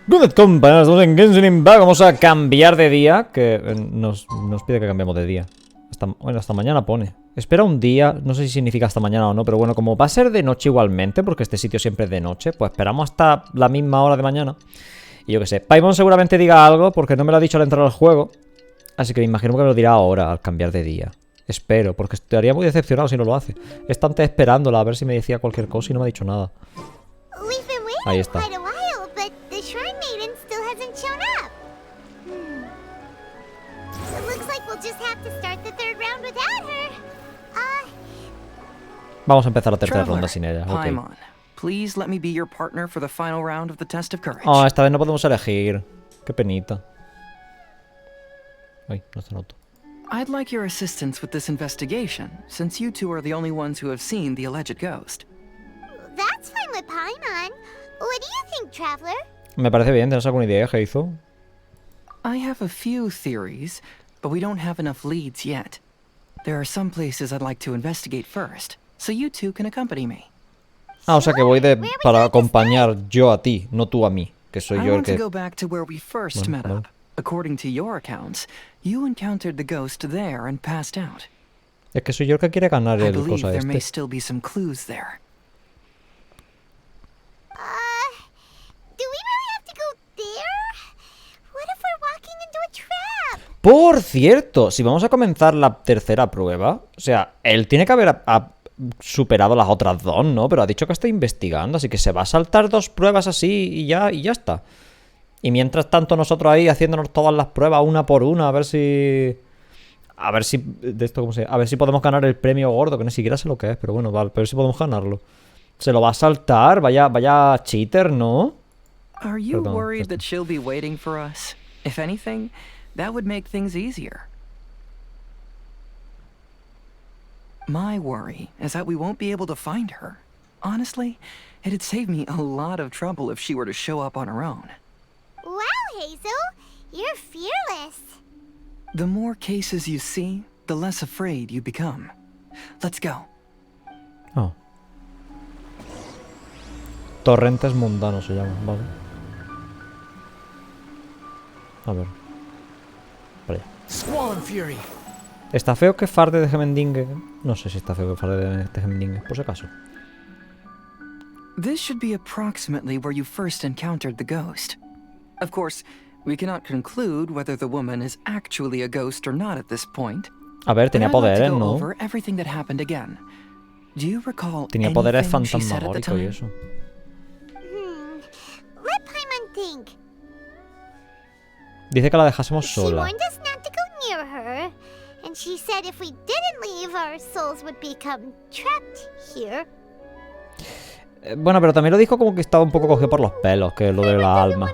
Good compañeros, estamos en Genshin Impact. Vamos a cambiar de día. Que nos pide que cambiemos de día. Bueno, hasta mañana pone. Espera un día, no sé si significa hasta mañana o no, pero bueno, como va a ser de noche igualmente, porque este sitio siempre es de noche, pues esperamos hasta la misma hora de mañana. Y yo qué sé, Paimon seguramente diga algo, porque no me lo ha dicho al entrar al juego. Así que me imagino que me lo dirá ahora, al cambiar de día. Espero, porque estaría muy decepcionado si no lo hace. Está antes esperándola a ver si me decía cualquier cosa y no me ha dicho nada. Ahí está. Vamos a empezar la tercera ronda sin ella. Okay. Oh, esta vez no podemos elegir. Qué penita. Ay, no se nota. I'd like your assistance with this investigation, since you two are the only ones who have seen the alleged ghost. That's fine with Paimon. What do you think, Traveler? Me parece bien, ¿tienes alguna idea, Heizo? I have a few theories, but we don't have enough leads yet. There are some places I'd like to investigate first, so you two can accompany me. Ah, o sea que voy para acompañar yo a ti, no tú a mí, que soy yo el que... I want to go back to where we first met up. According to your accounts, you encountered the ghost there and passed out. Es que soy yo el que quiere ganar el cosa este. I believe there may still be some clues there. Do we really have to go there? What if we're walking into a trap? Por cierto, si vamos a comenzar la tercera prueba, o sea, él tiene que haber superado las otras dos, ¿no? Pero ha dicho que está investigando, así que se va a saltar dos pruebas así y ya está. Y mientras tanto nosotros ahí haciéndonos todas las pruebas una por una, a ver si... A ver si... De esto, ¿cómo se llama? A ver si podemos ganar el premio gordo, que ni siquiera sé lo que es, pero bueno, vale, pero si podemos ganarlo. Se lo va a saltar, vaya cheater, ¿no? Are you worried that she'll be waiting for us? If anything, that would make things easier. My worry is that we won't be able to find her. Honestly, it'd save me a lot of trouble if she were to show up on her own. Wow, Hazel, you're fearless. The more cases you see, the less afraid you become. Let's go. Oh. Torrentes mundanos se llaman, vale. A ver. Vale. ¿Está feo que farde de Gemendingue? No sé si está feo que farde de Gemendingue, por si acaso. This should be approximately where you first encountered the ghost. Of course, we cannot conclude whether the woman is actually a ghost or not at this point. A ver, tenía poderes, ¿no? Tenía poderes fantasmagóricos y eso. Let Paimon think. Dice que la dejásemos sola. She warned us not to go near her, and she said if we didn't leave, our souls would become trapped here. Bueno, pero también lo dijo como que estaba un poco cogido por los pelos, que lo de la alma.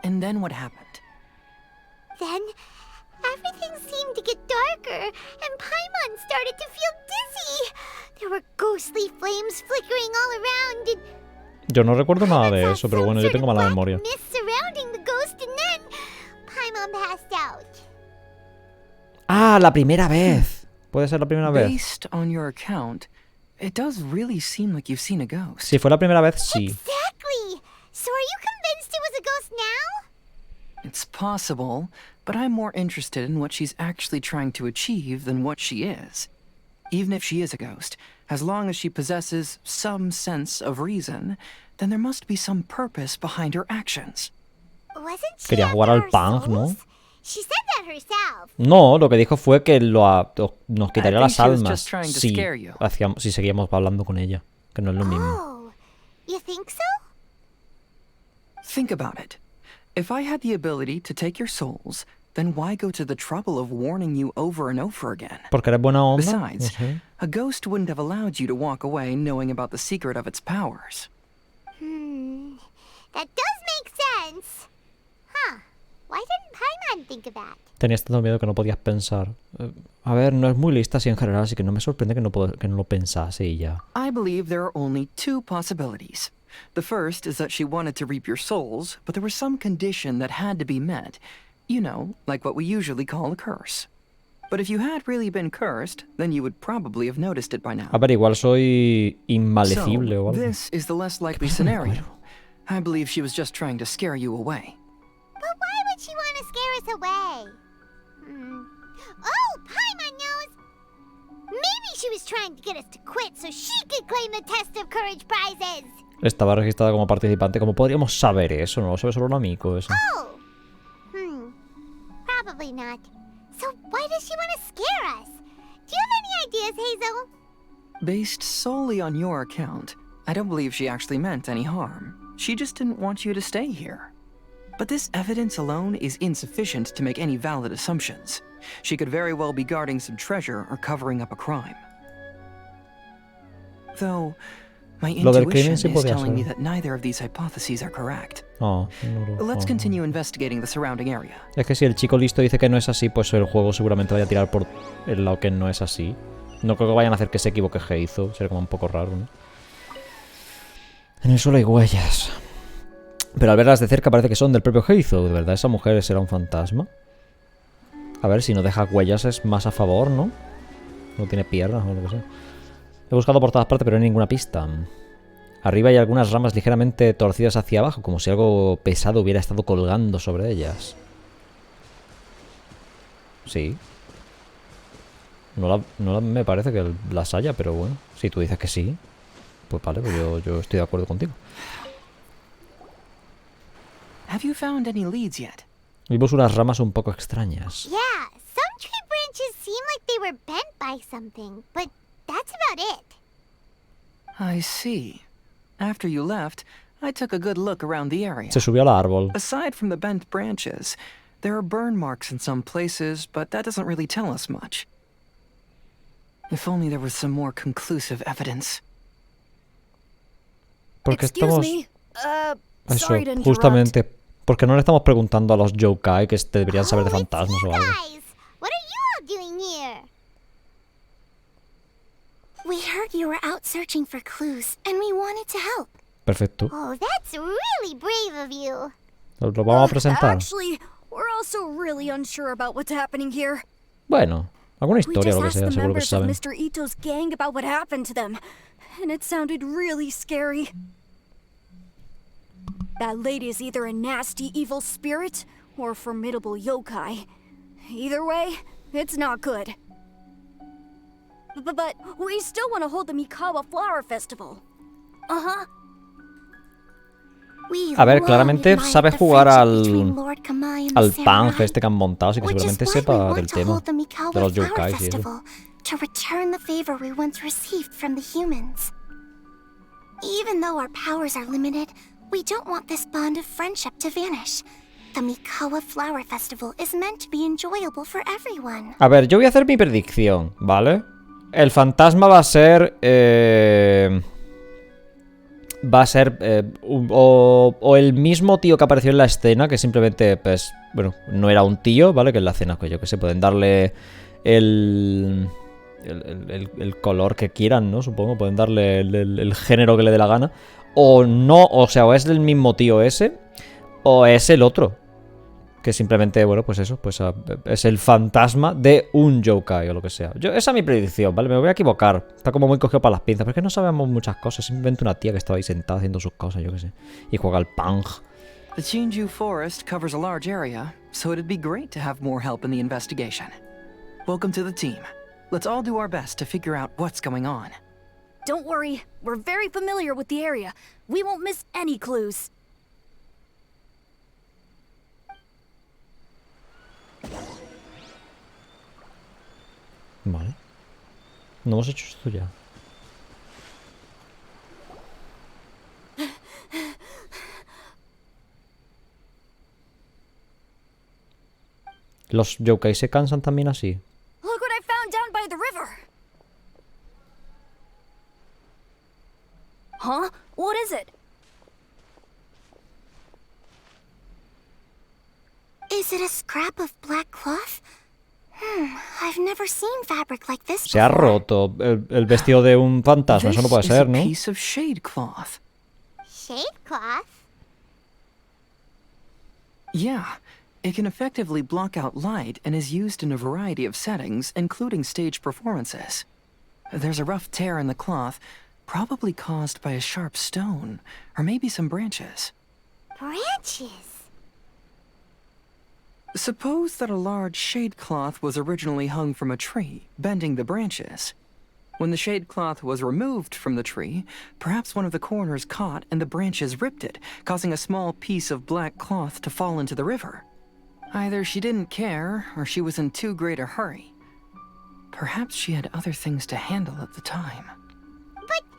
And then what happened? Then everything seemed to get darker, and Paimon started to feel dizzy. There were ghostly flames flickering all around, and yo no recuerdo nada de eso, pero bueno, yo tengo mala memoria. Ah, la primera vez. Puede ser la primera vez. Based on your account, it does really seem like you've seen a ghost. Si fue la primera vez, sí. Exactly. So are you convinced it was a ghost now? It's possible, but I'm more interested in what she's actually trying to achieve than what she is. Even if she is a ghost, as long as she possesses some sense of reason, then there must be some purpose behind her actions. Quería jugar al punk, ¿no? She said that herself. No, lo que dijo fue que nos quitaría las almas si seguíamos hablando con ella, que no es lo mismo. Oh, you think so? Think about it. If I had the ability to take your souls, then why go to the trouble of warning you over and over again? Porque eres buena onda. Besides, a ghost wouldn't have allowed you to walk away knowing about the secret of its powers. That does make sense. Huh. Why didn't Paimon think of that? Tenías tanto miedo que no podías pensar. A ver, no es muy lista así en general, así que no me sorprende que no lo pensase y ya. I believe there are only two possibilities. The first is that she wanted to reap your souls, but there was some condition that had to be met. You know, like what we usually call a curse. But if you had really been cursed, then you would probably have noticed it by now. A ver, igual soy inmalecible o So, algo. this is the less likely scenario. I believe she was just trying to scare you away. But why would she want to scare us away? Oh, Paimon knows! Maybe she was trying to get us to quit so she could claim the Test of Courage prizes! Estaba registrada como participante. ¿Cómo podríamos saber eso? No lo sabe solo un amigo eso. Oh! Probably not. So why does she want to scare us? Do you have any ideas, Hazel? Based solely on your account, I don't believe she actually meant any harm. She just didn't want you to stay here. But this evidence alone is insufficient to make any valid assumptions. She could very well be guarding some treasure or covering up a crime. Though, my Lo del crimen intuition sí is podía telling me ser. that neither of these hypotheses are correct. Oh, Let's continue investigating the surrounding area. Es que si el chico listo dice que no es así, pues el juego seguramente vaya a tirar por el lado que no es así. No creo que vayan a hacer que se equivoque Heizo. Sería como un poco raro, ¿no? En el suelo hay huellas. Pero al verlas de cerca parece que son del propio Heizo. ¿De verdad esa mujer será un fantasma? A ver, si no deja huellas es más a favor, ¿no? No tiene piernas o lo que sea. He buscado por todas partes pero no hay ninguna pista. Arriba hay algunas ramas ligeramente torcidas hacia abajo, como si algo pesado hubiera estado colgando sobre ellas. Sí. No me parece que las haya, pero bueno, si tú dices que sí, pues vale, pues yo estoy de acuerdo contigo. Have you found any leads yet? Vimos unas ramas un poco extrañas. Yeah, some tree branches seem like they were bent by something, but that's about it. I see. After you left, I took a good look around the area. Se subió al árbol. Aside from the bent branches, there are burn marks in some places, but that doesn't really tell us much. If only there was some more conclusive evidence. Porque Excuse estamos... me. Eso, Sorry to interrupt. justamente. Porque no le estamos preguntando a los yokai que deberían saber de it's fantasmas you o algo. guys. What are you all doing here? We heard you were out searching for clues, and we wanted to help. Perfecto. Oh, that's really brave of you. Lo vamos a presentar. Actually, we're also really unsure about what's happening here. Bueno, alguna We historia o just lo que asked sea, the seguro que members of saben. Mr. Ito's gang about what happened to them, and it sounded really scary. That lady is either a nasty evil spirit or a formidable yokai. Either way, it's not good. But we still want to hold the Mikawa Flower Festival. Uh-huh. A ver, claramente sabe jugar al punk este que han montado, así que seguramente sepa del tema. De los yokais y eso. To return the favor we once received from the humans. Even though our powers are limited, we don't want this bond of friendship to vanish. The Mikawa Flower Festival is meant to be enjoyable for everyone. A ver, yo voy a hacer mi predicción, ¿vale? El fantasma va a ser... o el mismo tío que apareció en la escena, que simplemente, pues, bueno, no era un tío, ¿vale? Que en la escena, pues yo que sé, pueden darle el color que quieran, ¿no? Supongo, pueden darle el género que le dé la gana. O no, o sea, o es del mismo tío ese, o es el otro. Que simplemente, bueno, pues eso, pues es el fantasma de un yokai o lo que sea. Esa es mi predicción, ¿vale? Me voy a equivocar. Está como muy cogido para las pinzas, pero es que no sabemos muchas cosas. Simplemente una tía que estaba ahí sentada haciendo sus cosas, yo qué sé. Y juega al punk. The Chinju Forest covers a large area, so it'd be great to have more help in the investigation. Welcome to the team. Let's all do our best to figure out what's going on. Don't worry, we're very familiar with the area. We won't miss any clues. Vale. No hemos hecho esto ya. ¿Los yokai se cansan también así? Look what I found down by the river. Huh? What is it? Is it a scrap of black cloth? I've never seen fabric like this Se ha before. roto el vestido de un fantasma. Eso no puede This ser, is a ¿no? piece of shade cloth. Shade cloth? Yeah, It can effectively block out light and is used in a variety of settings, including stage performances. There's a rough tear in the cloth, probably caused by a sharp stone, or maybe some branches. Branches? Suppose that a large shade cloth was originally hung from a tree, bending the branches. When the shade cloth was removed from the tree, perhaps one of the corners caught and the branches ripped it, causing a small piece of black cloth to fall into the river. Either she didn't care, or she was in too great a hurry. Perhaps she had other things to handle at the time.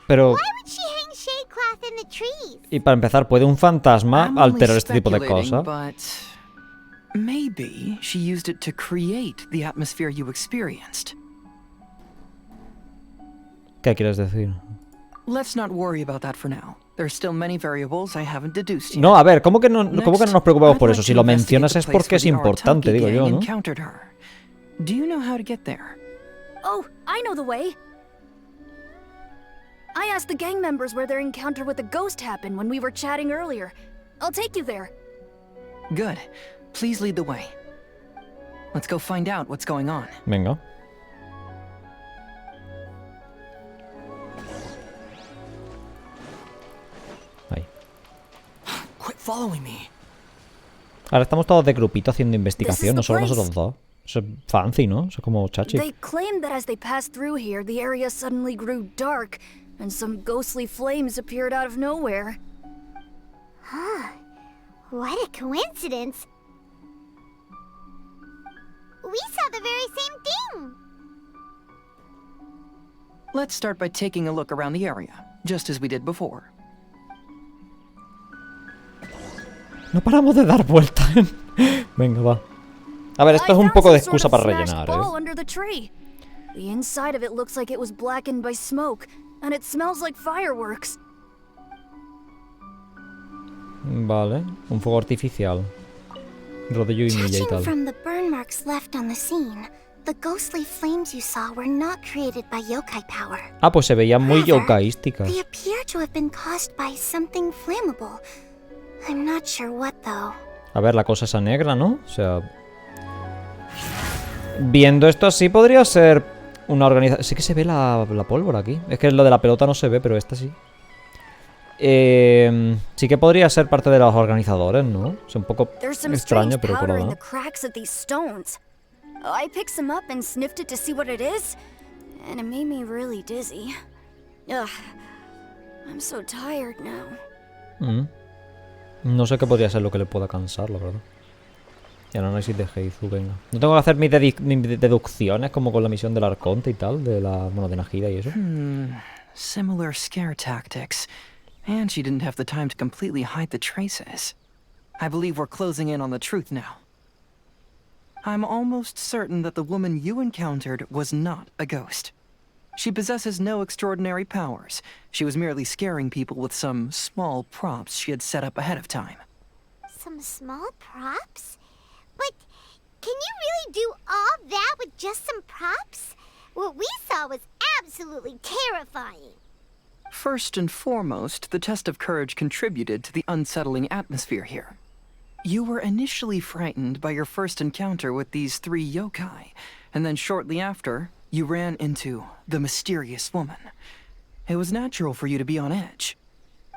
Pero, Why would she hang shade cloth in the trees? y para empezar, ¿puede un fantasma I'm only alterar este tipo de speculating, cosas? But maybe she used it to create the atmosphere you experienced. ¿Qué quieres decir? Let's not worry about that for now. There's still many variables I haven't deduced yet. No, a ver, ¿cómo que no nos preocupamos Next, por I'd eso? like Si to lo investigate mencionas the es place porque es where the importante, Artaki digo yo, gang ¿no? encountered her. Do you know how to get there? Oh, I know the way. I asked the gang members where their encounter with the ghost happened when we were chatting earlier. I'll take you there. Good. Please lead the way. Let's go find out what's going on. Venga. Ahí. Quit following me. Ahora estamos todos de grupito haciendo investigación, no the solo place. nosotros dos. Eso es fancy, ¿no? Eso es como chachi. They claimed that as they passed through here, the area suddenly grew dark, and some ghostly flames appeared out of nowhere. What a coincidence. We saw the very same thing. Let's start by taking a look around the area, just as we did before. No paramos de dar vueltas. Venga, va. A ver, esto es un poco de excusa para rellenar, ball ¿eh? under the tree. The inside of it looks like it was blackened by smoke, and it smells like fireworks. Vale, un fuego artificial. Rodillo y milla y Judging tal. from the burn marks left on the scene, the ghostly flames you saw were not created by yokai power. Ah, pues se veían muy Rather, yokaísticas. They appear to have been caused by something flammable. I'm not sure what though. A ver, la cosa esa negra, ¿no? O sea... Viendo esto así podría ser una organización... Sí que se ve la pólvora aquí. Es que lo de la pelota no se ve, pero esta sí. Sí que podría ser parte de los organizadores, ¿no? Es un poco There's some extraño, strange pero por powder in ahora. the cracks of these stones. I picked some up and sniffed it to see what it is, and it made me really dizzy. Ugh, I'm so tired now. No sé qué podría ser lo que le pueda cansar, la verdad. Y el análisis de Heizu, venga. No tengo que hacer mis deducciones como con la misión del Arconte y tal, de la, bueno, de Najida y eso. Similar scare tactics. And she didn't have the time to completely hide the traces. I believe we're closing in on the truth now. I'm almost certain that the woman you encountered was not a ghost. She possesses no extraordinary powers. She was merely scaring people with some small props she had set up ahead of time. Some small props? But can you really do all that with just some props? What we saw was absolutely terrifying. First and foremost, the test of courage contributed to the unsettling atmosphere here. You were initially frightened by your first encounter with these 3 yokai, and then shortly after, you ran into the mysterious woman. It was natural for you to be on edge.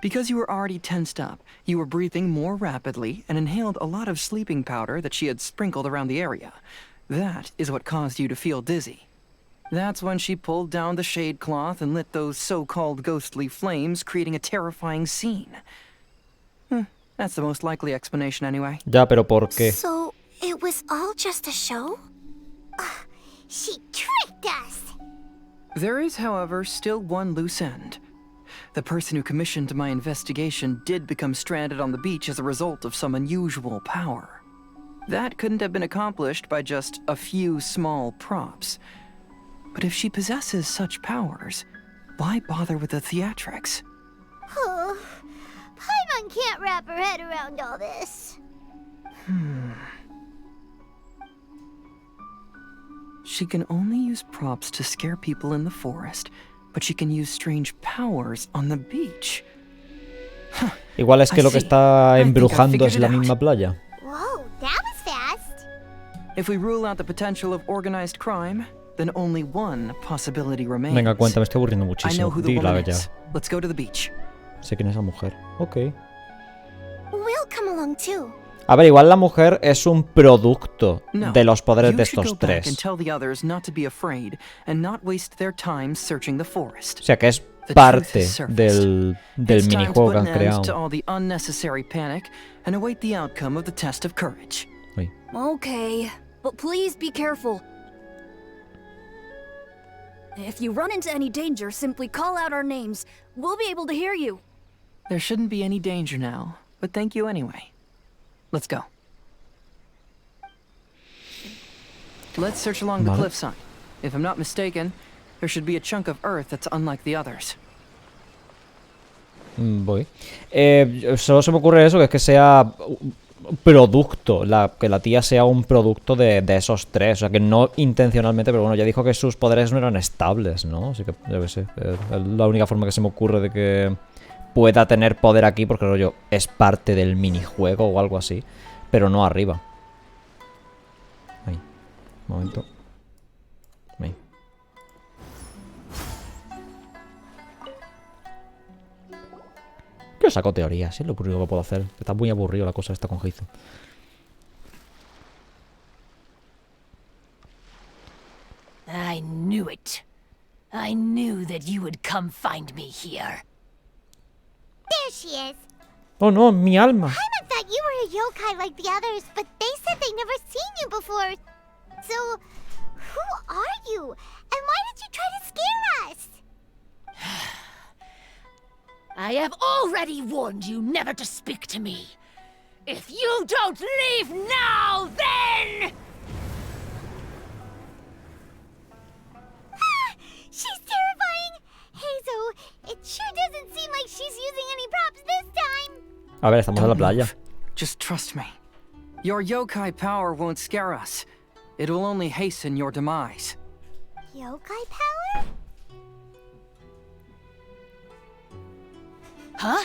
Because you were already tensed up, you were breathing more rapidly and inhaled a lot of sleeping powder that she had sprinkled around the area. That is what caused you to feel dizzy. That's when she pulled down the shade cloth and lit those so-called ghostly flames, creating a terrifying scene. That's the most likely explanation anyway. Ya, pero ¿por qué? So, it was all just a show? She tricked us. There is, however, still one loose end. The person who commissioned my investigation did become stranded on the beach as a result of some unusual power. That couldn't have been accomplished by just a few small props. But if she possesses such powers, why bother with the theatrics? Paimon can't wrap her head around all this. She can only use props to scare people in the forest, but she can use strange powers on the beach. Igual es que I lo que see. está I think I embrujando figured es it la out. misma playa. Whoa, that was fast. If we rule out the potential of organized crime, then only one possibility remains. Venga, cuenta, me estoy aburriendo I know muchísimo. who the Dila woman ya. is. Let's go to the beach. Sé quién es esa mujer. Ok. We'll come along too. A ver, igual la mujer es un producto No. de los poderes You de should go estos back and tres. tell the others not to be afraid and not waste their time searching the forest. O sea, que es The truth parte has surfaced. del It's time to minijuego put que an han end to creado. all the unnecessary panic and await the outcome of the test of courage. Uy. Okay, but please be careful. If you run into any danger, simply call out our names. We'll be able to hear you. There shouldn't be any danger now, but thank you anyway. Let's go. Let's search along the Vale. cliffside. If I'm not mistaken, there should be a chunk of earth that's unlike the others. Voy. Solo se me ocurre eso, que es que sea un producto, que la tía sea un producto de esos tres. O sea, que no intencionalmente, pero bueno, ya dijo que sus poderes no eran estables, ¿no? Así que, yo qué sé, es la única forma que se me ocurre de que pueda tener poder aquí, porque rollo, es parte del minijuego o algo así, pero no arriba. Ahí, un momento. Ahí. Yo saco teorías, es lo único que puedo hacer. Está muy aburrido la cosa esta con Heizo. I knew it. I knew that you would come find me here. There she is. Oh no, mi alma. I thought you were a yokai like the others, but they said they never seen you before. So, who are you? And why did you try to scare us? I have already warned you never to speak to me. If you don't leave now, then... She's terrifying! Hazel, it sure doesn't seem like she's using any props this time. A ver, estamos en la playa. Just trust me. Your yokai power won't scare us. It will only hasten your demise. Yokai power? Huh?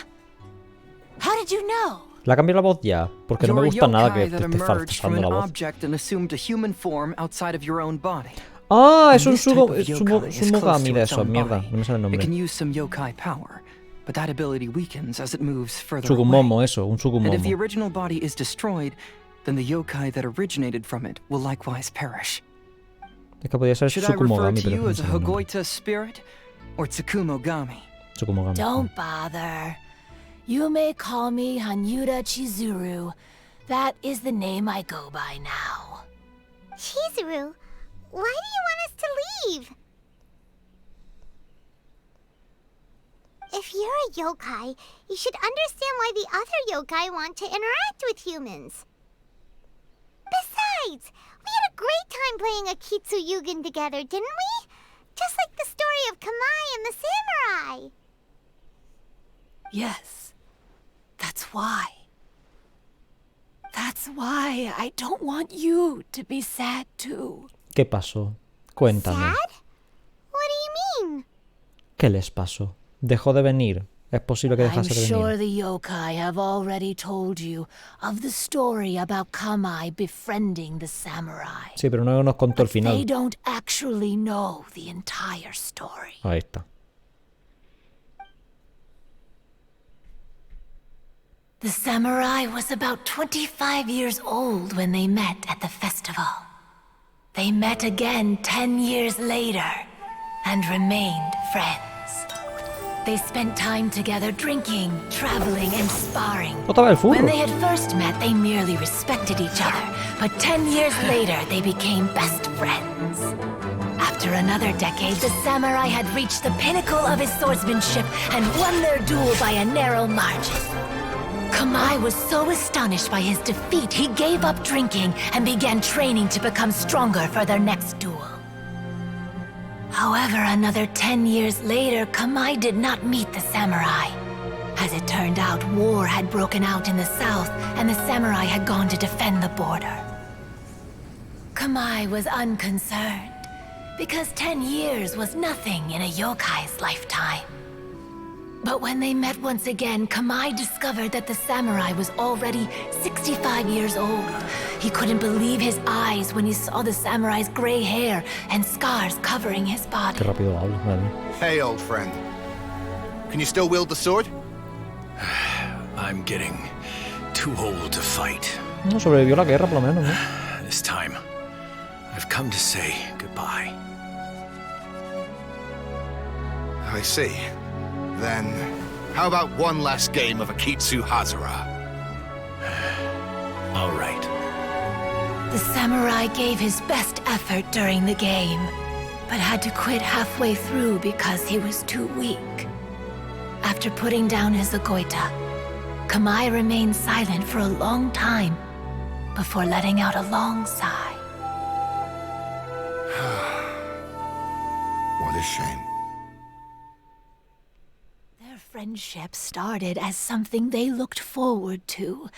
How did you know? La cambié la voz ya, porque no me You're a gusta nada que yokai te that esté emerged from falsando an la voz. object and assumed a human form outside of your own body. Ah, es un This type of yokai is close Sumogami to de its eso, own mierda, body. no me sale el It can nombre. use some yokai power, but that ability weakens as it moves further Sugumomo, away. eso, un And if the Sugumomo. original body is destroyed, then the yokai that originated from it will likewise perish. Es que podía ser Should I refer Sukumogami, to pero you no as a sé el nombre. Hagoita spirit or Tsukumogami? Sukumogami. Don't bother. You may call me Hanyuda Chizuru. That is the name I go by now. Chizuru, why do you want us to leave? If you're a yokai, you should understand why the other yokai want to interact with humans. Besides, we had a great time playing Akitsu Yugen together, didn't we? Just like the story of Kamai and the samurai. Yes. That's why. That's why I don't want you to be sad too. ¿Qué pasó? Cuéntame. Sad? What do you mean? ¿Qué les pasó? ¿Dejó de venir? ¿Es posible que I'm dejase de sure venir? the yokai have already told you of the story about Kamai befriending the samurai. Sí, pero no nos contó el But they final. don't actually know the entire story. Ahí está. The samurai was about 25 years old when they met at the festival. They met again 10 years later and remained friends. They spent time together drinking, traveling, and sparring. Otra vez el When furro. they had first met, they merely respected each other, but 10 years later, they became best friends. After another decade, the samurai had reached the pinnacle of his swordsmanship and won their duel by a narrow margin. Kamai was so astonished by his defeat, he gave up drinking and began training to become stronger for their next duel. However, another 10 years later, Kamai did not meet the samurai. As it turned out, war had broken out in the south, and the samurai had gone to defend the border. Kamai was unconcerned, because 10 years was nothing in a yokai's lifetime. But when they met once again, Kamai discovered that the samurai was already 65 years old. He couldn't believe his eyes when he saw the samurai's gray hair and scars covering his body. Qué rápido hablo, madre mía. Hey, old friend. Can you still wield the sword? I'm getting too old to fight. No, sobrevivió la guerra por lo menos, ¿no? This time, I've come to say goodbye. I see. Then, how about one last game of Akitsu Hazara? All right. The samurai gave his best effort during the game, but had to quit halfway through because he was too weak. After putting down his agoita, Kamai remained silent for a long time before letting out a long sigh. What a shame. Their friendship started as something they looked forward to,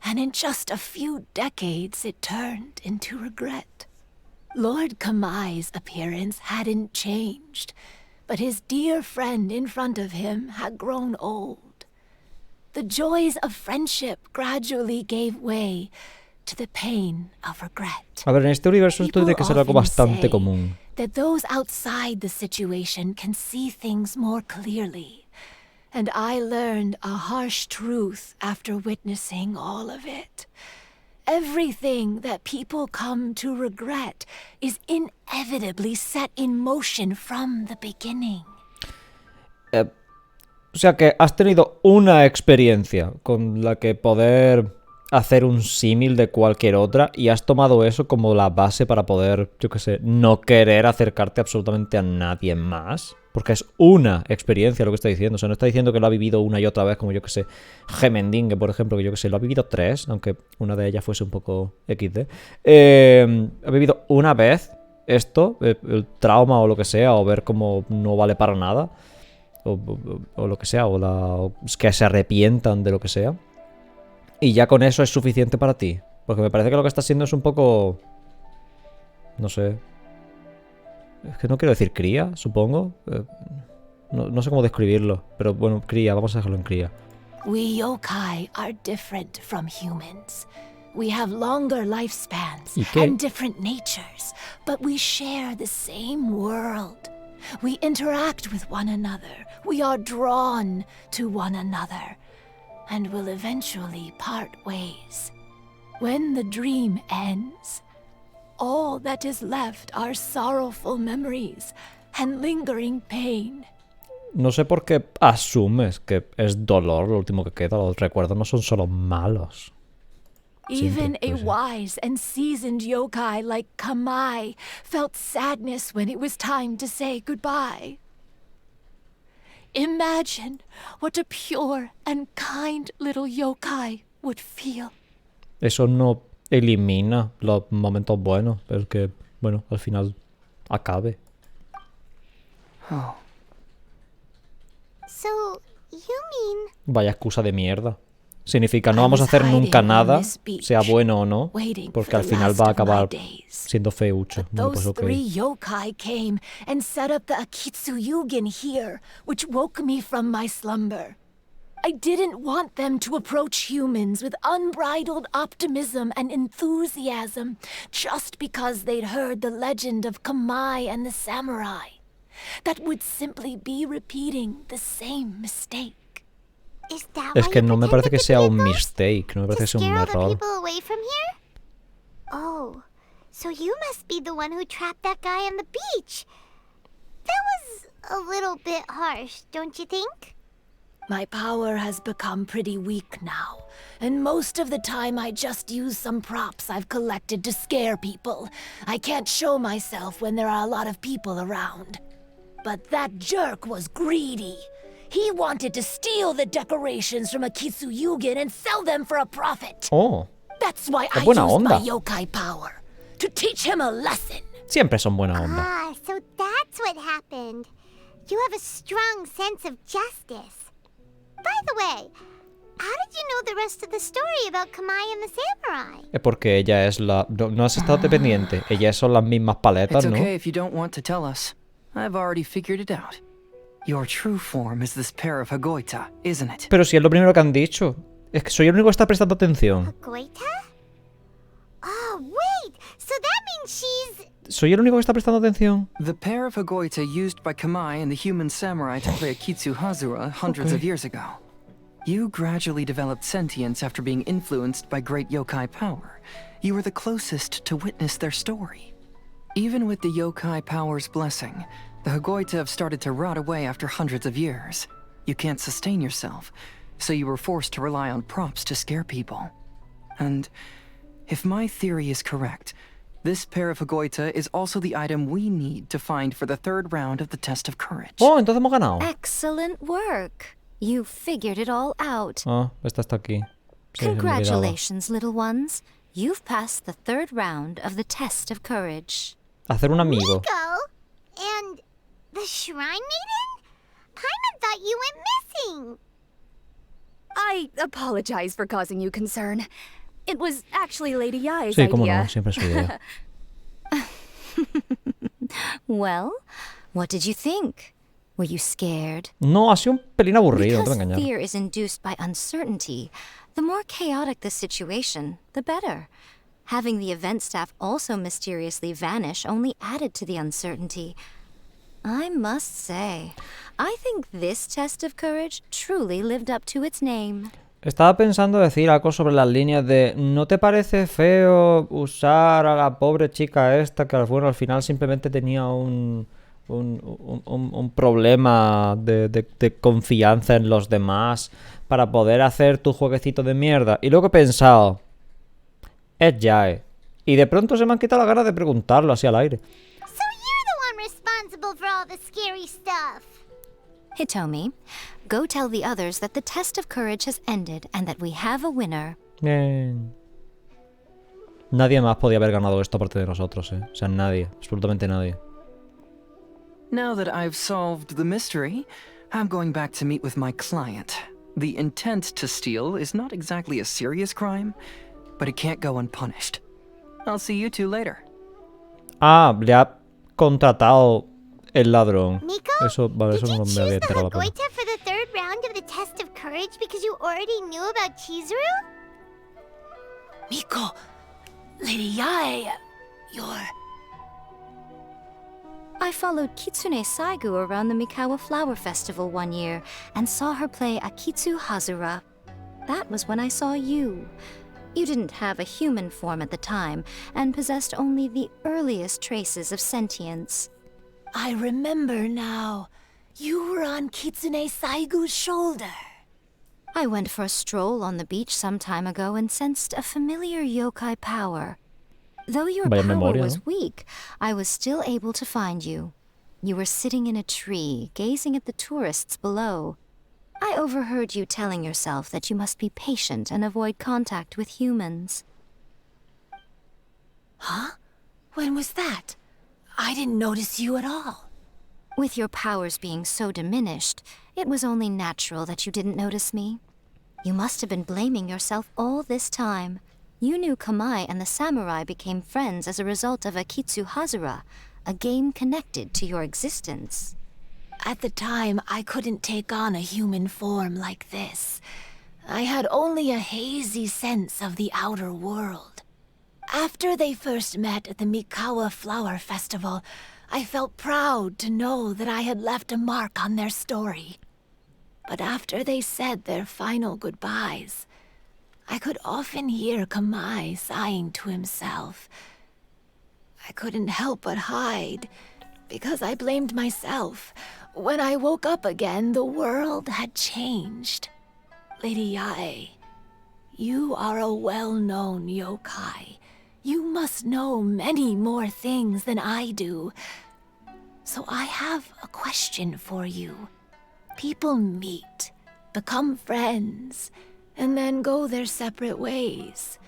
and in just a few decades it turned into regret. Lord Kamai's appearance hadn't changed, but his dear friend in front of him had grown old. The joys of friendship gradually gave way to the pain of regret. A ver, en este universo esto tiene que ser algo People bastante often común. say that those outside the situation can see things more clearly. And I learned a harsh truth after witnessing all of it. Everything that people come to regret is inevitably set in motion from the beginning. O sea que has tenido una experiencia con la que poder hacer un símil de cualquier otra y has tomado eso como la base para poder, yo qué sé, no querer acercarte absolutamente a nadie más. Porque es una experiencia lo que está diciendo. O sea, no está diciendo que lo ha vivido una y otra vez, como yo que sé, Gemendingue, por ejemplo, que yo que sé, lo ha vivido 3, aunque una de ellas fuese un poco XD. Ha vivido una vez esto, el trauma o lo que sea, o ver cómo no vale para nada, o lo que sea, o que se arrepientan de lo que sea. Y ya con eso es suficiente para ti. Porque me parece que lo que está haciendo es un poco... No sé... Es que no quiero decir cría, supongo. No sé cómo describirlo. Pero bueno, cría, vamos a dejarlo en cría. We yokai are different from humans. We have longer lifespans ¿Y qué? and different natures, but we share the same world. We interact with one another. We are drawn to one another, and will eventually part ways. When the dream ends, all that is left are sorrowful memories and lingering pain. No sé por qué asumes que es dolor lo último que queda. Los recuerdos no son solo malos. Even a pues sí. wise and seasoned yokai like Kamai felt sadness when it was time to say goodbye. Imagine what a pure and kind little yokai would feel. Eso no elimina los momentos buenos, pero que, bueno, al final acabe. Oh. So, you mean... Vaya excusa de mierda. Significa no vamos a hacer nunca nada, sea bueno o no, porque al final va a acabar siendo feucho. Bueno, pues Those ok. 3 yokai came and set up the Akitsu Yugen here, which woke me from my slumber. I didn't want them to approach humans with unbridled optimism and enthusiasm just because they'd heard the legend of Kamai and the samurai. That would simply be repeating the same mistake. Is that Es why que you no me parece que pretended to sea be a un ghost? mistake, no me parece que To sea un scare all the error. people away from here? Oh, so you must be the one who trapped that guy on the beach. That was a little bit harsh, don't you think? My power has become pretty weak now, and most of the time I just use some props I've collected to scare people. I can't show myself when there are a lot of people around. But that jerk was greedy. He wanted to steal the decorations from Akitsu Yugen and sell them for a profit. Oh, That's why Qué I buena used onda. my yokai power, to teach him a lesson. siempre son buena onda. Ah, so that's what happened. You have a strong sense of justice. By the way, how did you know the rest of the story about Kamai and the samurai? Es porque ella es la... No has estado dependiente. Ellas son las mismas paletas, It's ¿no? okay if you don't want to tell us. I've already figured it out. Your true form is this pair of Hagoita, isn't it? Pero si es lo primero que han dicho. Es que soy el único que está prestando atención. Goita? Oh, wait! So that means she's... Soy el único que está prestando atención. The pair of Hagoita used by Kamai and the human samurai to play Akitsu Hazura hundreds of years ago. You gradually developed sentience after being influenced by great yokai power. You were the closest to witness their story. Even with the yokai power's blessing, the Hagoita have started to rot away after hundreds of years. You can't sustain yourself, so you were forced to rely on props to scare people. And if my theory is correct, this pair of Hagoita is also the item we need to find for the third round of the test of courage. Oh, entonces hemos ganado. Excellent work. You figured it all out. Ah, esta está aquí. Sí, se me olvidaba. Congratulations, little ones. You've passed the third round of the test of courage. Hacer un amigo. Nico? And the Shrine Maiden? Paimon thought you went missing. I apologize for causing you concern. It was actually Lady Yai's Sí, cómo idea. no, siempre es su idea. Well, what did you think? Were you scared? No, ha sido un pelín aburrido, no te voy a Because engañar. fear is induced by uncertainty, the more chaotic the situation, the better. Having the event staff also mysteriously vanish only added to the uncertainty. I must say, I think this test of courage truly lived up to its name. Estaba pensando decir algo sobre las líneas de ¿no te parece feo usar a la pobre chica esta que al final simplemente tenía un problema de confianza en los demás para poder hacer tu jueguecito de mierda? Y luego he pensado, es Yae. Y de pronto se me han quitado las ganas de preguntarlo así al aire. So you're the one responsible for all the scary stuff. Hitomi, go tell the others that the test of courage has ended and that we have a winner. Bien. Nadie más podía haber ganado esto aparte de nosotros, ¿eh? O sea, nadie. Absolutamente nadie. Now that I've solved the mystery, I'm going back to meet with my client. The intent to steal is not exactly a serious crime, but it can't go unpunished. I'll see you two later. Ah, le ha contratado el ladrón. Nico, Eso, vale, did eso you no choose me había the enterado la pena. Hagoita for the third round of the test of courage because you already knew about Chizuru? Miko, Lady Yae, you're... I followed Kitsune Saigu around the Mikawa Flower Festival one year and saw her play Akitsu Hazura. That was when I saw you. You didn't have a human form at the time and possessed only the earliest traces of sentience. I remember now. You were on Kitsune Saigu's shoulder. I went for a stroll on the beach some time ago and sensed a familiar yokai power. Though your Vaya power memoria, was ¿no? weak, I was still able to find you. You were sitting in a tree, gazing at the tourists below. I overheard you telling yourself that you must be patient and avoid contact with humans. Huh? When was that? I didn't notice you at all. With your powers being so diminished, it was only natural that you didn't notice me. You must have been blaming yourself all this time. You knew Kamai and the samurai became friends as a result of Akitsu Hazura, a game connected to your existence. At the time, I couldn't take on a human form like this. I had only a hazy sense of the outer world. After they first met at the Mikawa Flower Festival, I felt proud to know that I had left a mark on their story. But after they said their final goodbyes, I could often hear Kamai sighing to himself. I couldn't help but hide, because I blamed myself. When I woke up again, the world had changed. Lady Yae, you are a well-known yokai. You must know many more things than I do. So I have a question for you. People meet, become friends, and then go their separate ways.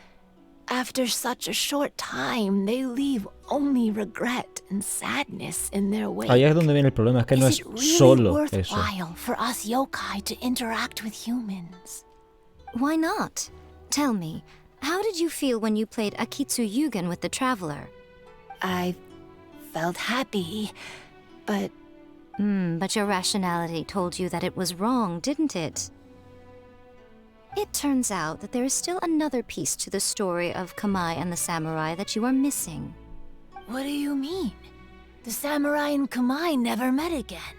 After such a short time, they leave only regret and sadness in their wake. Ahí es donde viene el problema, es que no Is es it really solo eso. worthwhile for us yokai to interact with humans? Why not? Tell me, how did you feel when you played Akitsu Yugen with the Traveler? I felt happy, but But your rationality told you that it was wrong, didn't it? It turns out that there is still another piece to the story of Kamai and the samurai that you are missing. What do you mean? The samurai and Kamai never met again.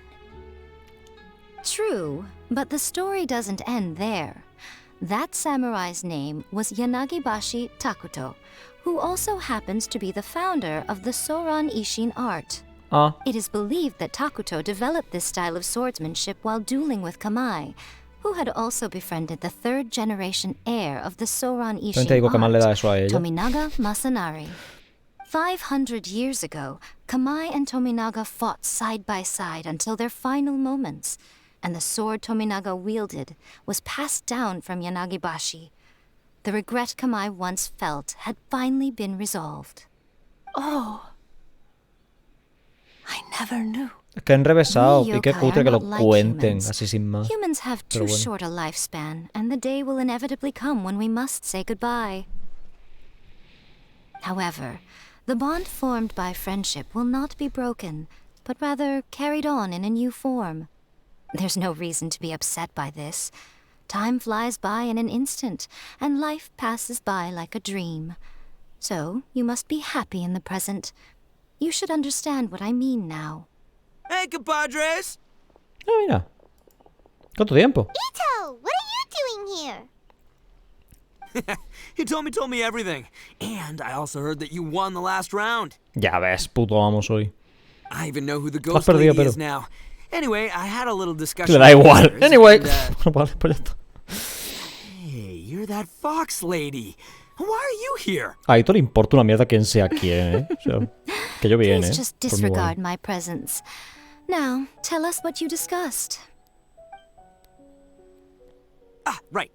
True, but the story doesn't end there. That samurai's name was Yanagibashi Takuto, who also happens to be the founder of the Soran Ishin art. It is believed that Takuto developed this style of swordsmanship while dueling with Kamai, who had also befriended the third-generation heir of the Soran Ishin art, Tominaga Masanari. 500 years ago, Kamai and Tominaga fought side by side until their final moments, and the sword Tominaga wielded was passed down from Yanagibashi. The regret Kamai once felt had finally been resolved. Oh. I never knew. Qué enrevesado y qué cutre que lo cuenten así sin más. Humans have too short a lifespan, and the day will inevitably come when we must say goodbye. However, the bond formed by friendship will not be broken, but rather carried on in a new form. There's no reason to be upset by this. Time flies by in an instant, and life passes by like a dream. So, you must be happy in the present. You should understand what I mean now. Hey, compadres! Mira. ¿Cuánto tiempo? Ito, what are you doing here? He told me everything. And I also heard that you won the last round. Ya ves, puto amo soy. I even know who the ghost lady is now. Anyway, I had a little discussion. Le da igual. Anyway. Vale, pues ya está. Hey, you're that fox lady. Why are you here? A Ito le importa una mierda quién sea quién, ¿eh? O sea, que yo bien, Please ¿eh? just disregard my presence. Now, tell us what you discussed. Right.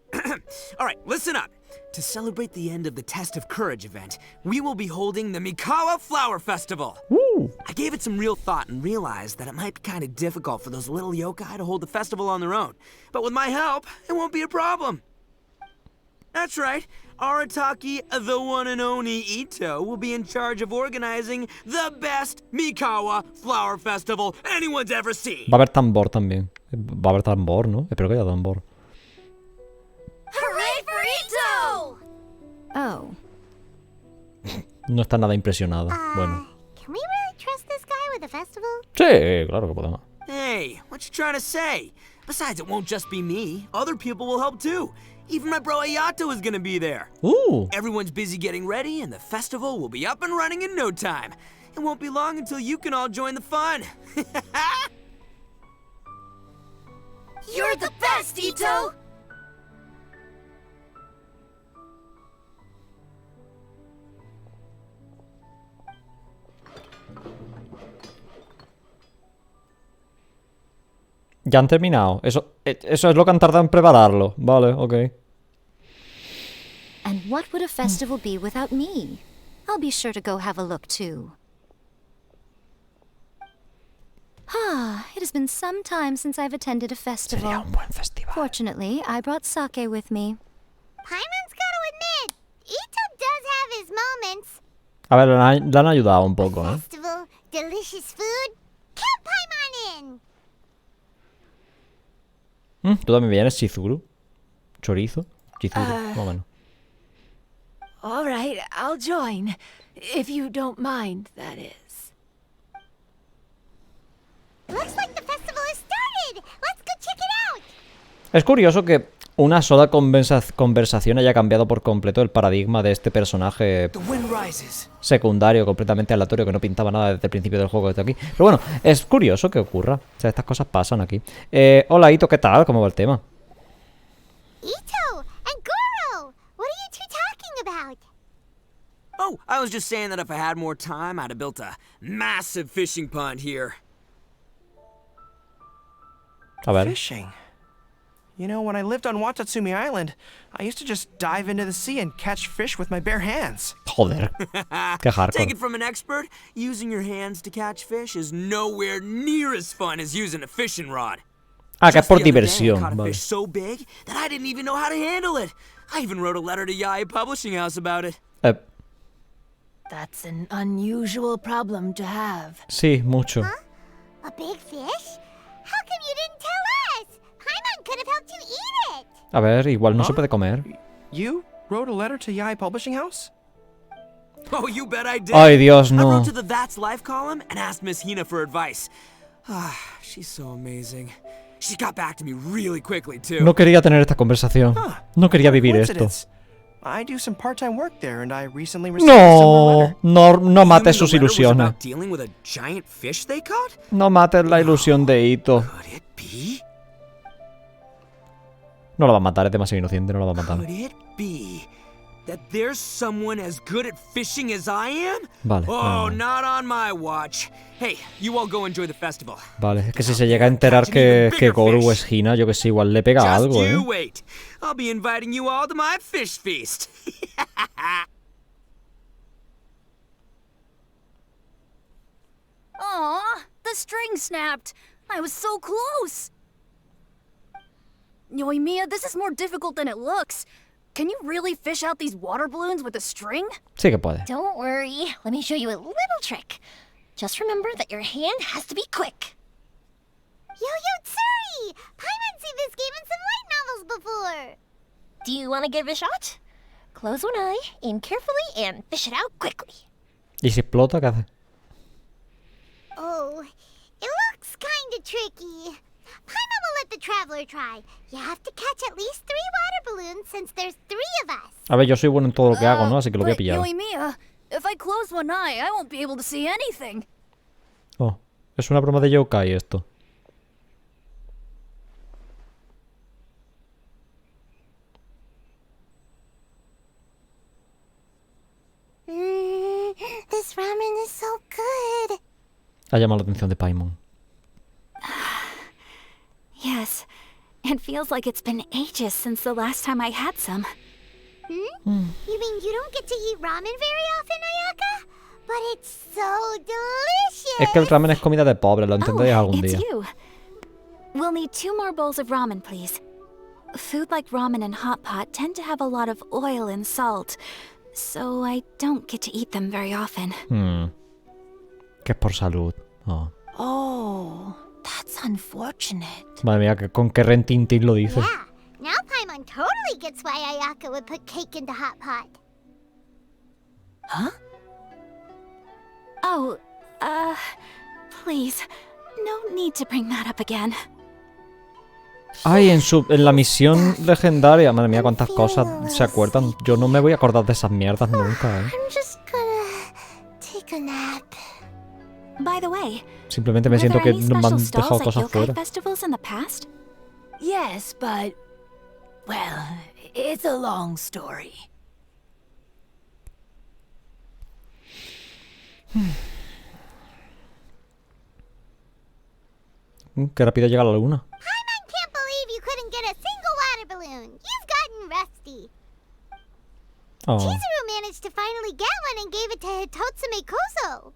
All right, listen up. To celebrate the end of the Test of Courage event, we will be holding the Mikawa Flower Festival. Woo. I gave it some real thought and realized that it might be kind of difficult for those little yokai to hold the festival on their own. But with my help, it won't be a problem. That's right. Arataki, the one and only Ito, will be in charge of organizing the best Mikawa Flower Festival anyone's ever seen. Va a haber tambor también. Va a haber tambor, ¿no? Espero que haya tambor. Hooray for Ito! Oh. No está nada impresionada. Bueno. Can we really trust this guy with the festival? Sí, claro que podemos. Hey, what you trying to say? Besides, it won't just be me. Other people will help too. Even my bro Ayato is gonna be there. Everyone's busy getting ready, and the festival will be up and running in no time. It won't be long until you can all join the fun. You're the best, Ito! Ya han terminado. Eso es lo que han tardado en prepararlo. Vale, ok. And what would a festival be without me? I'll be sure to go have a look too. It has been some time since I've attended a festival. Sería un buen festival. Fortunately, I brought sake with me. Paimon's gotta admit, Ito does have his moments. A ver, le han ayudado un poco, ¿eh? Festival, delicious food. Count Paimon in! Tú también vienes, Chizuru. Chorizo. Chizuru, más o menos. All right, I'll join. If you don't mind, that is. Looks like the festival has started. Let's go check it out. Es curioso que una sola conversación haya cambiado por completo el paradigma de este personaje secundario, completamente aleatorio, que no pintaba nada desde el principio del juego desde aquí. Pero bueno, es curioso que ocurra. O sea, estas cosas pasan aquí. Hola, Ito, ¿qué tal? ¿Cómo va el tema? Ito and Goro, what are you two talking about? Oh, I was just saying that if I had more time, I'd have built a massive fishing pond here. A ver. Fishing? You know, when I lived on Watatsumi Island, I used to just dive into the sea and catch fish with my bare hands. Joder. Qué hardcore. Take it from an expert, using your hands to catch fish is nowhere near as fun as using a fishing rod. Que es por Just the other day, I diversión. caught a Vale. fish so big that I didn't even know how to handle it. I even wrote a letter to Yai Publishing House about it. That's an unusual problem to have. Sí, mucho. A big fish? How come you didn't tell us? Paimon could have helped you eat it. A ver, igual no se puede comer. You wrote a letter to Yai Publishing House? Oh, you bet I did. Ay, Dios, I no. wrote to the That's Life column and asked Miss Hina for advice. Ah, she's so amazing. She got back to me really quickly, too. No quería tener esta conversación. No quería vivir esto. Coincidence. I do some part-time work there, and I recently received a similar No, letter. no You mates mean sus the letter was ilusiones. about dealing with a giant fish they caught? No mates la ilusión de Ito. Could it be? No lo va a matar, es demasiado inocente, no lo va a matar. Could it be that there's someone as good at fishing as I am? Vale, Oh, no. not on my watch. Hey, you all go enjoy the festival. Vale, es que si se llega a enterar que Goru es Hina, yo que sé, igual le pega Just algo, you ¿eh? wait. I'll be inviting you all to my fish feast. Aw, the string snapped. I was so close. Yoimiya, this is more difficult than it looks. Can you really fish out these water balloons with a string? Sí que puede. Don't worry. Let me show you a little trick. Just remember that your hand has to be quick. Yo-Yo Tsuri! Paimon's seen this game in some light novels before. Do you want to give it a shot? Close one eye, aim carefully, and fish it out quickly. ¿Y si explota, qué hace? Oh, it looks kinda tricky. Paimon will let the traveler try. You have to catch at least 3 water balloons since there's 3 of us. A ver, yo soy bueno en todo lo que hago, ¿no? Así que lo voy a But pillar. Yoimiya, if I close one eye, I won't be able to see anything. Oh, es una broma de yokai esto. This ramen is so good. Ha llamado la atención de Paimon. Yes, it feels like it's been ages since the last time I had some. You mean you don't get to eat ramen very often, Ayaka? But it's so delicious! Es que el ramen es comida de pobre, lo entenderéis algún it's día. you. We'll need 2 more bowls of ramen, please. Food like ramen and hot pot tend to have a lot of oil and salt, so I don't get to eat them very often. Que es por salud. Oh. Oh, that's unfortunate. Madre mía, con qué rentintín lo dice. Yeah, now Paimon totally gets why Ayaka would put cake into hot pot. Huh? Oh, please, no need to bring that up again. Ay, en la misión legendaria. Madre mía, cuántas cosas se acuerdan. Yo no me voy a acordar de esas mierdas nunca, ¿eh? I'm just gonna take a nap. By the way, Simplemente me were siento there que any me han special dejado stalls at cosas yokai fuera. festivals in the past? Yes, but... well, it's a long story. Qué rápido llega la luna. Paimon can't believe you couldn't get a single water balloon. You've gotten rusty. Oh. Chizuru managed to finally get one and gave it to Hitotsume Kozo.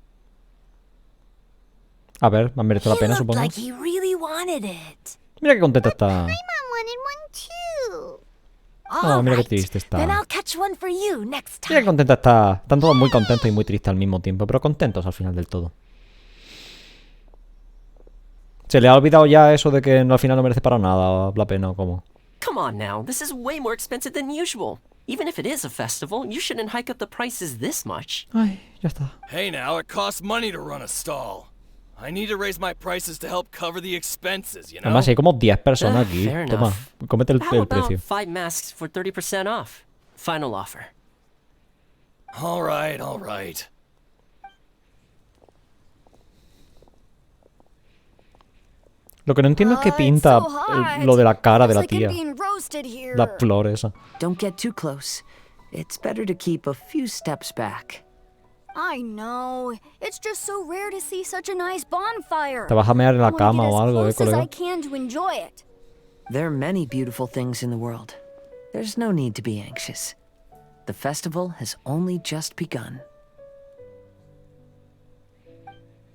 A ver, me merece la He pena, looked supongo. like he really wanted it. Mira qué contenta está. Paimon wanted one too. Oh, mira qué Alright, triste está. then I'll catch one for you next Mira qué time. contenta está. Están todos muy contentos y muy tristes al mismo tiempo, pero contentos al final del todo. ¿Se le ha olvidado ya eso de que no, al final no merece para nada la pena o cómo? Come on now, this is way more expensive than usual. Even if it is a festival, you shouldn't hike up the prices this much. Ay, ya está. Hey now, it costs money to run a stall. I need to raise my prices to help cover the expenses, you know? Además hay como 10 personas aquí. Fair Toma, enough. cómete el How about precio. 5 masks for 30% off? Final offer. All right. Lo que no entiendo es que pinta lo de la cara de la tía. La flor esa. Don't get too close. It's better to keep a few steps back. I know. It's just so rare to see such a nice bonfire. Te vas a mear en la I wanna cama get o as algo, close as colega. I can to enjoy it. There are many beautiful things in the world. There's no need to be anxious. The festival has only just begun.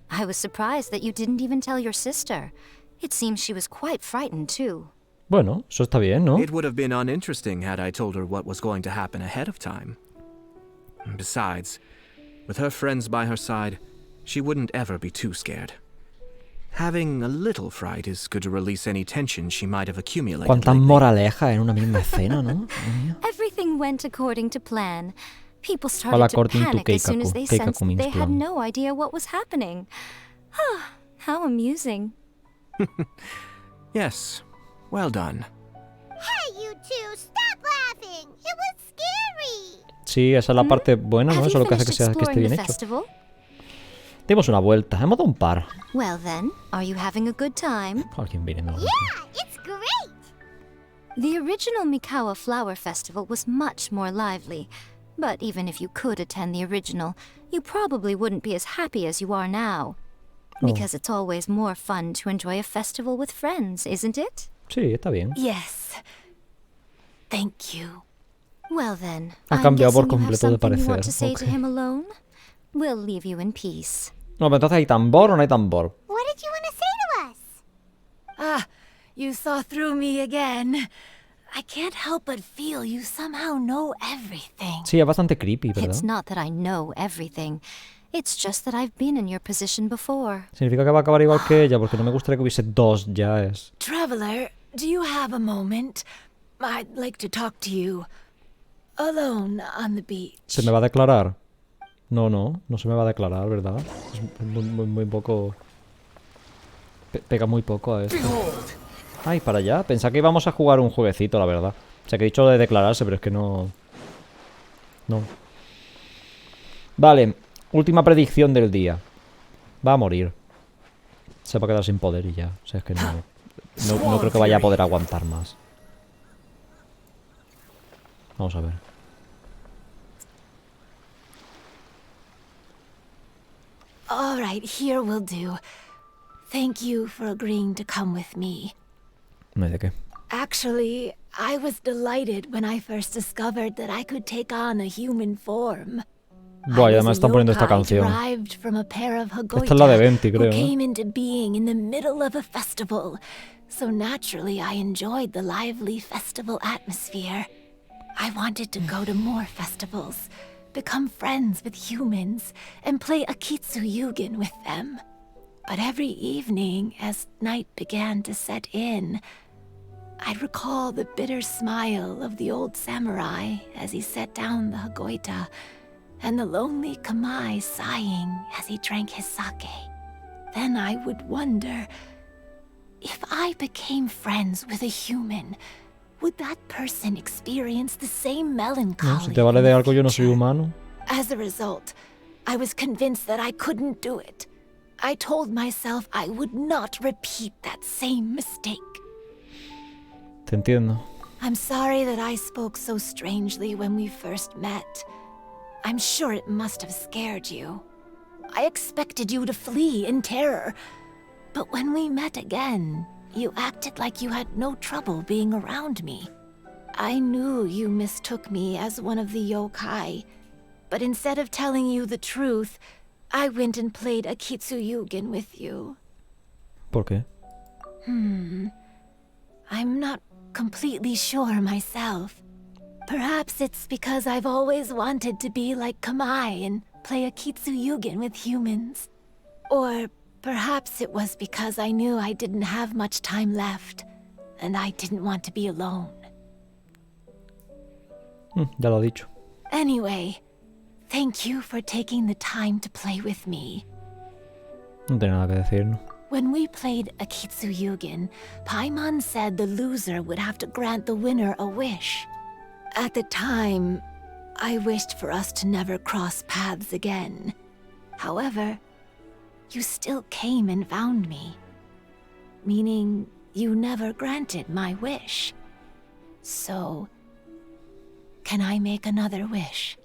I was surprised that you didn't even tell your sister. It seems she was quite frightened too. Bueno, eso está bien, ¿no? It would have been uninteresting had I told her what was going to happen ahead of time. Besides, with her friends by her side, she wouldn't ever be too scared. Having a little fright is good to release any tension she might have accumulated. Cuánta moraleja en una misma escena, ¿no? Everything went according to plan. People Hola, started to according to panic as soon as Keikaku. they Keikaku sensed means they had plan. no idea what was happening. How amusing. Yes, well done. Hey, you two, stop laughing. It was scary. Sí, esa es la parte buena, ¿no? Have Eso you es lo que hace finished que esté bien exploring the hecho. festival? Dimos una vuelta, hemos dado un par. Well then, are you having a good time? Alguien viene, no. Yeah, it's great. The original Mikawa Flower Festival was much more lively, but even if you could attend the original, you probably wouldn't be as happy as you are now. Because it's always more fun to enjoy a festival with friends, isn't it? Sí, está bien. Yes. Thank you. Well then, Ha I'm cambiado por guessing you have completo de something you want parecer. to say to Ok. him alone? We'll leave you in peace. No, pero entonces ¿hay tambor o no hay tambor? What did you want to say to us? Ah, you saw through me again. I can't help but feel you somehow know everything. Sí, es bastante creepy, ¿verdad? It's not that I know everything. It's just that I've been in your position before. Significa que va a acabar igual que ella, porque no me gustaría que hubiese dos Yaes. Traveler, do you have a moment? I'd like to talk to you. Alone on the beach. ¿Se me va a declarar? No se me va a declarar, ¿verdad? Es muy poco... pega muy poco a esto. Ay, para allá. Pensaba que íbamos a jugar un jueguecito, la verdad. O sea, que he dicho lo de declararse, pero es que no... No. Vale. Última predicción del día. Va a morir. Se va a quedar sin poder y ya. O sea, es que no creo que vaya a poder aguantar más. Vamos a ver. All right, here will do. Thank you for agreeing to come with me. No hay de qué. Actually, I was delighted when I first discovered that I could take on a human form. Buah, y además están poniendo esta canción. Derived from a pair of Esta es la de Evento, creo, who ¿no? came into being in the middle of a festival. So naturally, I enjoyed the lively festival atmosphere. I wanted to go to more festivals, become friends with humans, and play Akitsu Yugen with them. But every evening, as night began to set in, I'd recall the bitter smile of the old samurai as he set down the Hagoita, and the lonely Kamai sighing as he drank his sake. Then I would wonder, if I became friends with a human, would that person experience the same melancholy? No, si te vale de algo, yo no soy humano. As a result, I was convinced that I couldn't do it. I told myself I would not repeat that same mistake. Te entiendo. I'm sorry that I spoke so strangely when we first met. I'm sure it must have scared you. I expected you to flee in terror. But when we met again, you acted like you had no trouble being around me. I knew you mistook me as one of the yokai, but instead of telling you the truth, I went and played Akitsu Yugen with you. ¿Por qué? I'm not completely sure myself. Perhaps it's because I've always wanted to be like Kamai and play Akitsu Yugen with humans. Or perhaps it was because I knew I didn't have much time left, and I didn't want to be alone. Ya lo he dicho. Anyway, thank you for taking the time to play with me. No tiene nada que decir, ¿no? When we played Akitsu Yugen, Paimon said the loser would have to grant the winner a wish. At the time, I wished for us to never cross paths again. However, you still came and found me. Meaning, you never granted my wish. So, can I make another wish?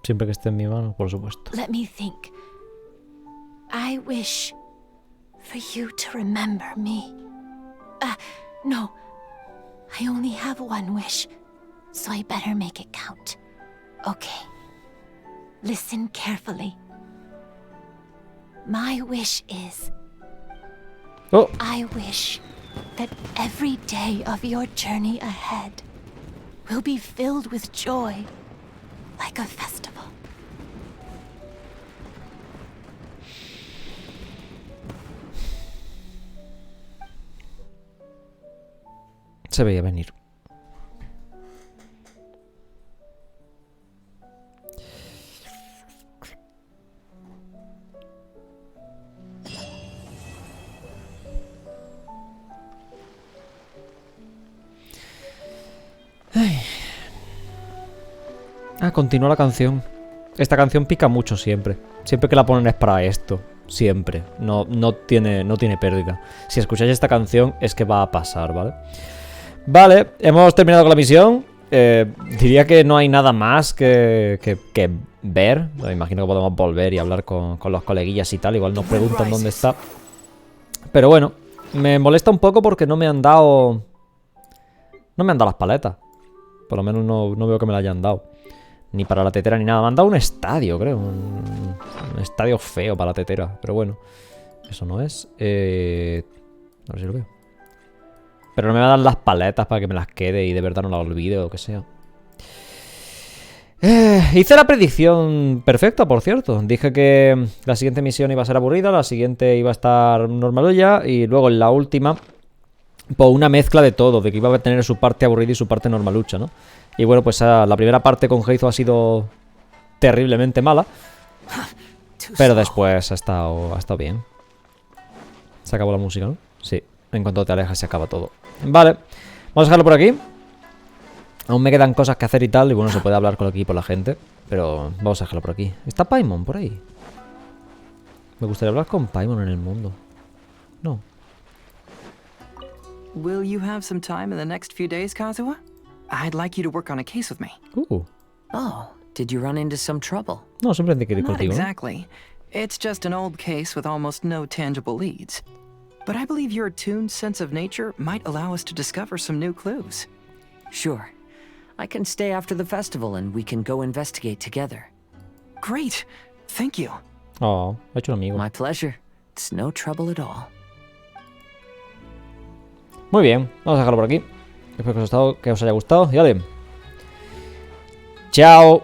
Siempre que esté en mi mano, por supuesto. Let me think. I wish for you to remember me. No. I only have one wish, so I better make it count. Okay. Listen carefully. My wish is... Oh. I wish that every day of your journey ahead will be filled with joy, like a festival. Se veía venir. Ay. Ah, continúa la canción. Esta canción pica mucho siempre. Siempre que la ponen es para esto. Siempre. No tiene pérdida. Si escucháis esta canción es que va a pasar, ¿vale? Vale, hemos terminado con la misión. Diría que no hay nada más que ver. Me imagino que podemos volver y hablar con los coleguillas y tal. Igual nos preguntan dónde está. Pero bueno, me molesta un poco porque no me han dado... No me han dado las paletas. Por lo menos no veo que me la hayan dado. Ni para la tetera ni nada. Me han dado un estadio, creo. Un estadio feo para la tetera. Pero bueno, eso no es. A ver si lo veo. Pero no me van a dar las paletas para que me las quede y de verdad no las olvide o lo que sea. Hice la predicción perfecta, por cierto. Dije que la siguiente misión iba a ser aburrida, la siguiente iba a estar normalilla y luego en la última, pues una mezcla de todo, de que iba a tener su parte aburrida y su parte normalucha, ¿no? Y bueno, pues la primera parte con Heizo ha sido terriblemente mala, pero después ha estado bien. Se acabó la música, ¿no? Sí, en cuanto te alejas se acaba todo. Vale, vamos a dejarlo por aquí. Aún me quedan cosas que hacer y tal. Y bueno, se puede hablar con aquí por la gente. Pero vamos a dejarlo por aquí. ¿Está Paimon por ahí? Me gustaría hablar con Paimon en el mundo. No. Will you have some time in the next few days, Kazuha? I'd like you to work on a case with me. Oh, did you run into some trouble? No, simplemente quería ir Not contigo, ¿no? exactly. It's just an old case with almost no tangible leads. But I believe your attuned sense of nature might allow us to discover some new clues. Sure. I can stay after the festival and we can go investigate together. Great. Thank you. Oh, ha hecho un amigo. My pleasure. It's no trouble at all. Muy bien, vamos a dejarlo por aquí. Espero que os haya gustado. Y vale. Chao.